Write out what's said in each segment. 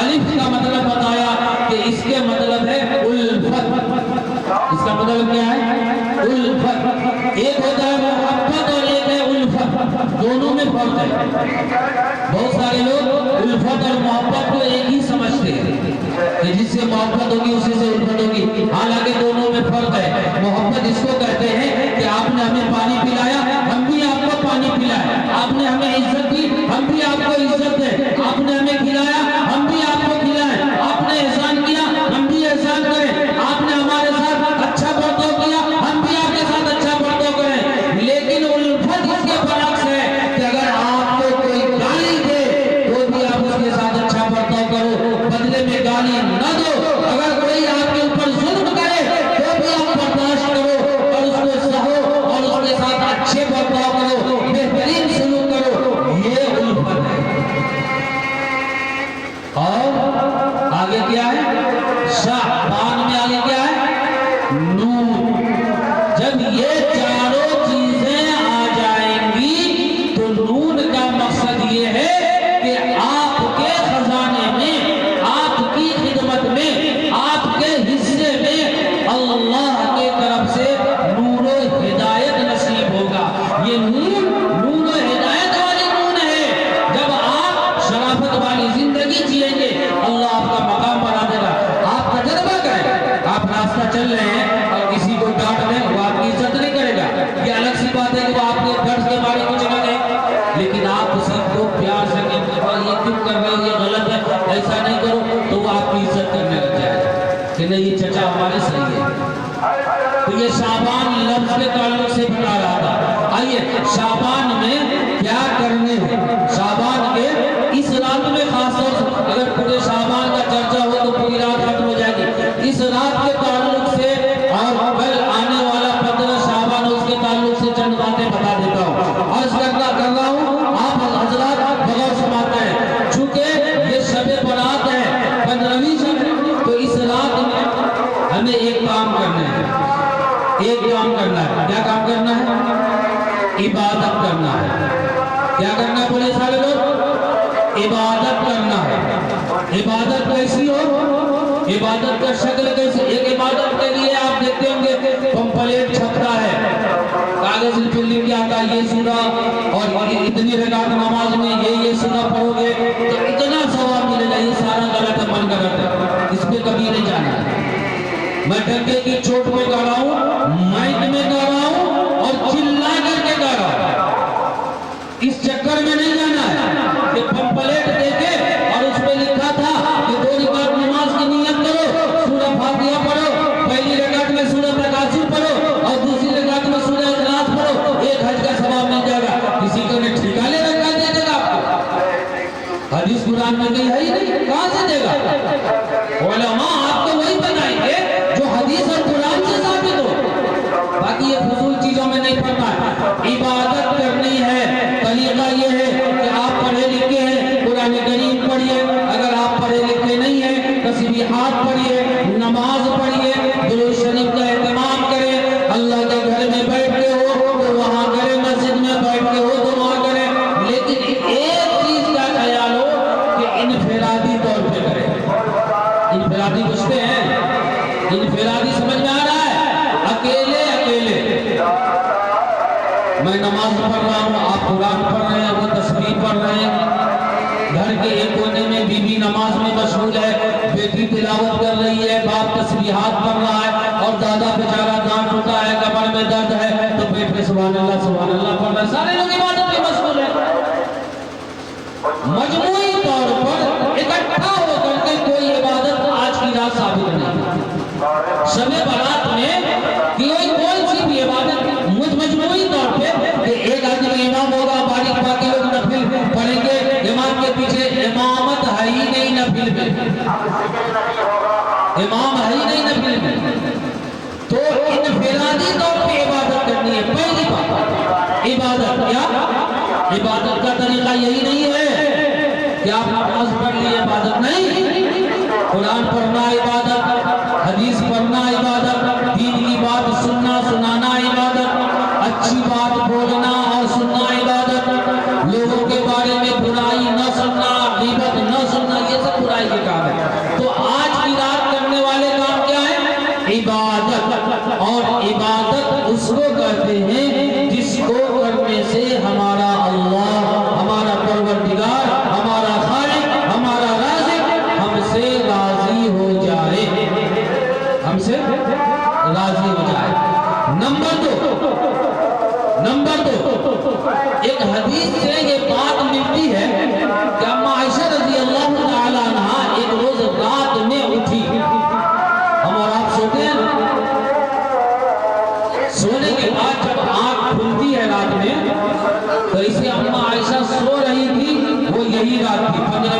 الف کا مطلب بتایا کہ اس کے مطلب ہے الفت. اس کا مطلب کیا ہے؟ الفت. ایک ہوتا ہے محبت اور ایک ہے الفت. دونوں میں فرق ہے. بہت سارے لوگ الفت اور محبت کو ایک ہی سمجھتے ہیں کہ جس سے محبت ہوگی اسی سے الفت ہوگی. حالانکہ دونوں میں فرق ہے. محبت اس کو کہتے ہیں کہ آپ نے ہمیں پانی پلایا، ہم بھی آپ کو پانی پلائے. آپ نے ہمیں عزت دی، ہم بھی آپ کو عزت دیں. آپ نے ہمیں کھلایا، ہم بھی آپ کو کھلائیں. آپ نے احسان کیا، ہم بھی احسان کریں. آپ نے ہمارے ساتھ اچھا برتاؤ کیا، ہم بھی آپ کے ساتھ اچھا برتاؤ کریں. لیکن الفت اس کے برعکس ہے کہ اگر آپ کو کوئی گالی دے تو بھی آپ اس کے ساتھ اچھا برتاؤ کرو، بدلے میں گالی نہ دو. اگر کوئی آپ کے اوپر ظلم کرے تو بھی آپ برداشت کرو اور اس کو سہو اور اس کے ساتھ اچھے برتاؤ کرو، بہترین سلوک کرو. یہ الفت ہے. اور آگے کیا ہے؟ شعبان میں آگے کیا ہے؟ نون. جب یہ چاروں چیزیں آ جائیں گی تو نون کا مقصد یہ ہے کہ آپ کے خزانے میں، آپ کی خدمت میں، آپ کے حصے میں اللہ کے طرف سے نور و ہدایت نصیب ہوگا. یہ نور نور و ہدایت والی نون ہے. جب آپ شرافت والی زندگی جئیں گے اللہ آپ کا مقام بنا دے گا. آپ تجربہ کریں. آپ راستہ چل رہے ہیں اور کسی کو ڈانٹ دیں، وہ آپ کی عزت نہیں کرے گا. یہ الگ سی بات ہے کہ وہ آپ کے درد کے بارے کچھ نہ کہیں، لیکن آپ کسی کو پیار سے کہیں یہ کیوں کر رہے ہو، یہ غلط ہے، ایسا نہیں کرو، تو وہ آپ کی عزت کرنے لگ جائے گا کہ نہیں یہ چچا ہمارے صحیح ہے. تو یہ شعبان لفظ کے تعلق سے بتا رہا تھا. آئیے شعبان میں کیا کرنے ہیں. شعبان کے اس رات میں خاص طور سے اگر پورے شعبان کا چرچا ہو تو پوری رات ختم ہو جائے گی. اس رات کے تعلق سے اور کل آنے والا 15 شعبان اس کے تعلق سے چند باتیں بتا دیتا ہوں. عرض کر رہا ہوں آپ حضرات بغور سماتے ہیں. چونکہ یہ شب برات ہے، 15ویں شب، تو اس رات میں ہمیں ایک کام کرنا ہے. ایک کام کرنا ہے. کیا کام کرنا ہے؟ عبادت کرنا ہے. کیا کرنا ہے بولے سارے لوگ؟ عبادت کرنا ہے. عبادت کیسی ہو؟ عبادت کا شکل کیسی؟ ایک عبادت کے لیے آپ دیکھتے ہوں گے پمپلیٹ چھپتا ہے، کاغذ پہ لکھ کے آتا ہے یہ سورہ اور اتنی رکعت نماز میں یہ سورہ پڑھو گے تو اتنا ثواب ملے گا. یہ سارا غلط ہے، من غلط ہے. اس پہ کبھی نہیں جانا ہے. میں ڈنڈے کی چوٹ میں گا رہا ہوں، مائک میں گا رہا ہوں اور چلا کر کے گا رہا ہوں. اس چکر میں نہیں جانا ہے کہ پمپلیٹ دیکھے اور اس پہ لکھا تھا کہ 2 رکعت نماز کی نیت کرو، سورہ فاتحہ پڑھو، پہلی رکعت میں سورہ تکاثر پڑھو اور دوسری رکعت میں سورہ اخلاص پڑھو، 1 حج کا ثواب مل جائے گا. کسی کو نے ٹھیکا لے رکھا دے دے گا آپ کو. حدیث قرآن میں کہیں ہے ہی نہیں، کہاں سے دے گا؟ علماء آپ کو وہی بتائیں گے جو حدیث اور قرآن سے ثابت ہو. باقی یہ فضول چیزوں میں نہیں پڑتا ہے. عبادت کرنی ہے. طریقہ یہ ہے کہ آپ پڑھے لکھے ہیں قرآن کریم پڑھیے. اگر آپ پڑھے لکھے نہیں ہیں تسبیحات پڑھیے، نماز پڑھیے، درود شریف کا اہتمام کریں. اللہ کے گھر میں بیٹھ کے ہو تو وہاں کریں، مسجد میں بیٹھ کے ہو تو وہاں کریں. لیکن ایک چیز کا خیال ہو کہ انفرادی طور پہ کریں. انفرادی پوچھتے ہیں، انفرادی سمجھ میں آ رہا ہے؟ اکیلے میں نماز پڑھ رہا ہوں، آپ قرآن پڑھ رہے ہیں، وہ تسبیح پڑھ رہے ہیں. گھر کے ایک کونے میں بیوی نماز میں مشغول ہے، بیٹی تلاوت کر رہی ہے، باپ تسبیحات پڑھ رہا ہے اور دادا بیچارہ ڈانٹ اٹھا ہے، کمر میں درد ہے تو بیٹھ کے سبحان اللہ پڑھ رہا ہے. سارے لوگ عبادت میں مشغول ہیں. مجموعی طور پر اکٹھا ہو کر کے کوئی عبادت آج کی رات ثابت نہیں. شب برات میں کوئی سی بھی عبادت مجموعی طور پہ کہ ایک آدمی امام ہوگا، باقی لوگ نفل پڑھیں گے، امام کے پیچھے امامت ہے ہی نہیں نفل میں، امام ہے ہی نہیں نفل میں. تو انفرادی طور پہ عبادت کرنی ہے. پہلی بات عبادت کیا؟ عبادت کا طریقہ یہی نہیں ہے کہ آپ نماز پڑھ لیے عبادت نہیں. قرآن پڑھنا عبادت، حدیث پڑھنا عبادت، دین کی بات سننا سنانا عبادت، اچھی بات بولنا اور سننا عبادت، لوگوں کے بارے میں برائی نہ سننا، غیبت نہ سننا، یہ سب برائی کے کام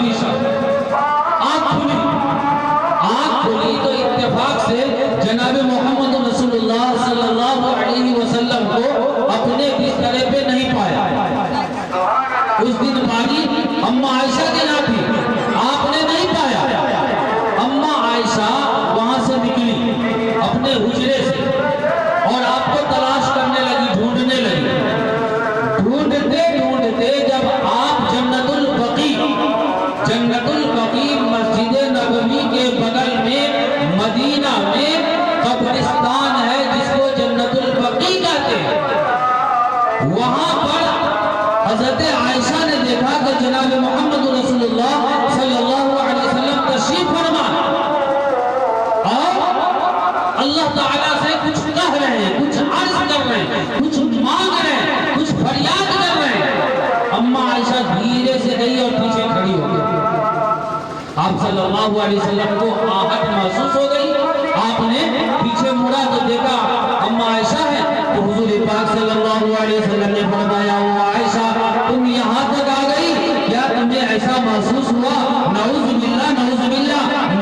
مذہبی شخص آنکھ کھلی تو اتفاق سے جناب محمد رسول اللہ صلی اللہ علیہ وسلم کو اپنے بستر پہ نہیں پایا. اس دن باری اماں عائشہ کے نام تھی, آپ نے نہیں پایا. اماں عائشہ وہاں سے نکلی اپنے حجرے سے اور آپ کو تلاش کرنے لگی, ڈھونڈنے لگی. ڈھونڈتے ڈھونڈتے جب آپ جنت البقیع مسجد نبوی کے بغل میں مدینہ میں قبرستان ہے جس کو جنت البقیع کہتے ہیں, وہاں پر حضرت عائشہ نے دیکھا کہ جناب محمد رسول اللہ صلی اللہ علیہ وسلم تشریف فرما اور اللہ تعالیٰ سے کچھ کہہ رہے ہیں, کچھ عرض کر رہے ہیں, کچھ مانگ رہے ہیں, کچھ فریاد کر رہے ہیں. اماں عائشہ دھیرے سے گئی اور پیچھے کھڑی ہو گئی. آپ صلی اللہ علیہ وسلم کو آہٹ محسوس ہو گئی. آپ نے پیچھے مڑا تو دیکھا اماں عائشہ ہے, تو حضور پاک صلی اللہ علیہ وسلم نے فرمایا, عائشہ تم یہاں تک آ گئی, کیا تمہیں ایسا محسوس ہوا نعوذ باللہ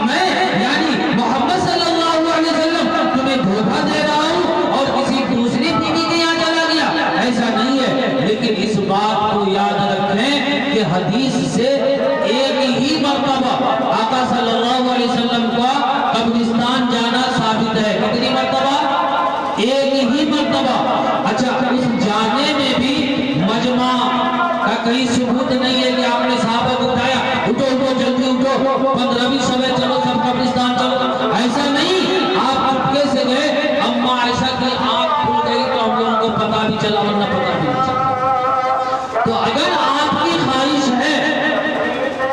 میں یعنی محمد صلی اللہ علیہ وسلم تمہیں دھوکہ دے رہا ہوں اور کسی دوسری بیوی کے یہاں چلا گیا؟ ایسا نہیں ہے, لیکن اس بات کو یاد رکھیں کہ حدیث سے ایک ہی مرتبہ آقا صلی اللہ علیہ وسلم کا قبرستان جانا ثابت ہے. کتنی مرتبہ؟ ایک ہی مرتبہ. اچھا, اس جانے میں بھی مجمع کا کہیں ثبوت نہیں ہے کہ آپ نے صحابہ کو اٹھایا, اٹھو جلدی اٹھو, 15ویں شب چلو سب قبرستان چلو, ایسا نہیں. آپ اٹھے سے گئے, اماں عائشہ کی آنکھ کھل گئی تو ہم لوگوں کو پتا بھی چلا, ورنہ پتا بھی نہیں چلا. تو اگر آپ کی خواہش ہے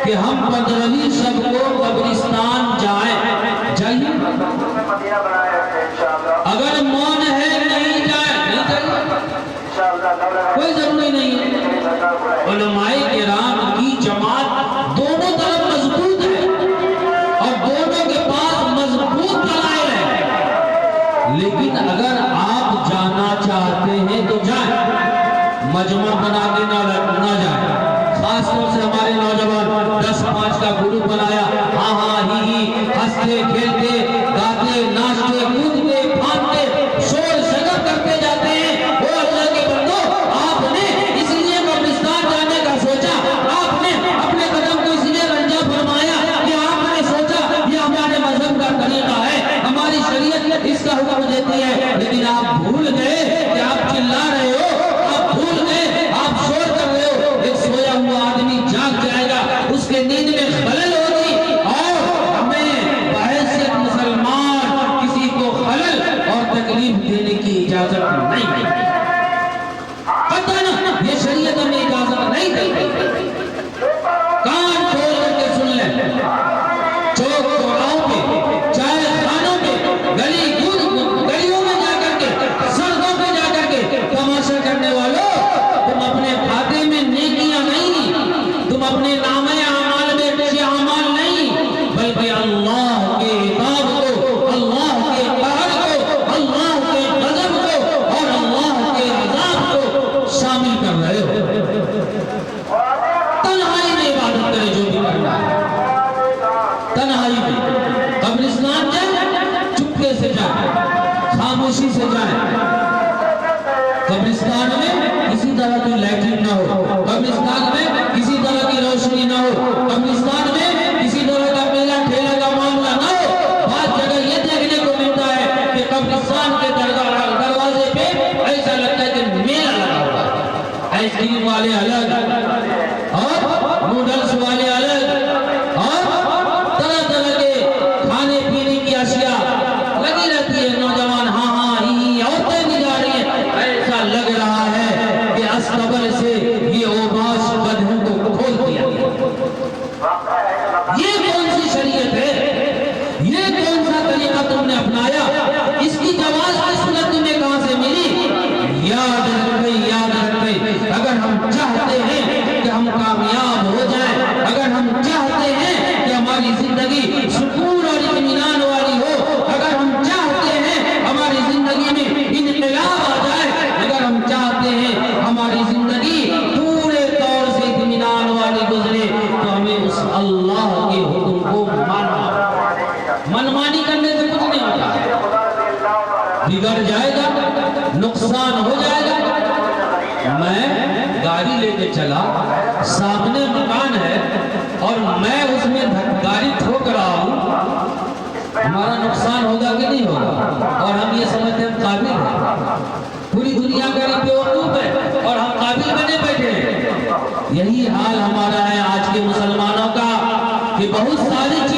کہ ہم 15ویں شب کو قبرستان جائیں, اگر مون ہے نہیں جائیں, کوئی ضروری نہیں ہے. علماء کرام کی جماعت دونوں طرف مضبوط ہے اور دونوں کے پاس مضبوط دلائل ہے, لیکن اگر آپ جانا چاہتے ہیں تو جائیں, مجمع بنا کے نہ جائیں. خاص طور سے ہمارے نوجوان 10-5 کا گروپ بنایا, ہاں ہی ہنستے کھیلتے گاتے ناچتے کودتے پھاندتے شور شراب کرتے جاتے ہیں. وہ اللہ کے بندو, آپ نے اس لیے قبرستان جانے کا سوچا, آپ نے اپنے قدم کو اس لیے رنجا فرمایا کہ آپ نے سوچا یہ ہمارے مذہب کا طریقہ ہے, ہماری شریعت اس کا حکم دیتی ہے, لیکن آپ بھول گئے کہ آپ چلا رہے ہو, آپ بھول گئے, آپ اللہ کے حکم کو ماننا. منمانی کرنے سے کچھ نہیں ہوتا، بگڑ جائے گا، نقصان ہو جائے گا. میں گاڑی لے کے چلا، سامنے مکان ہے اور میں اس میں گاڑی ٹھوک رہا ہوں، ہمارا نقصان ہوگا کہ نہیں ہوگا؟ اور ہم یہ سمجھتے ہیں قابل ہیں، پوری دنیا کا بیوقوف ہے اور ہم قابل بنے بیٹھے ہیں. یہی حال ہمارا ہے آج کے مسلمانوں کا کہ بہت ساری چیزیں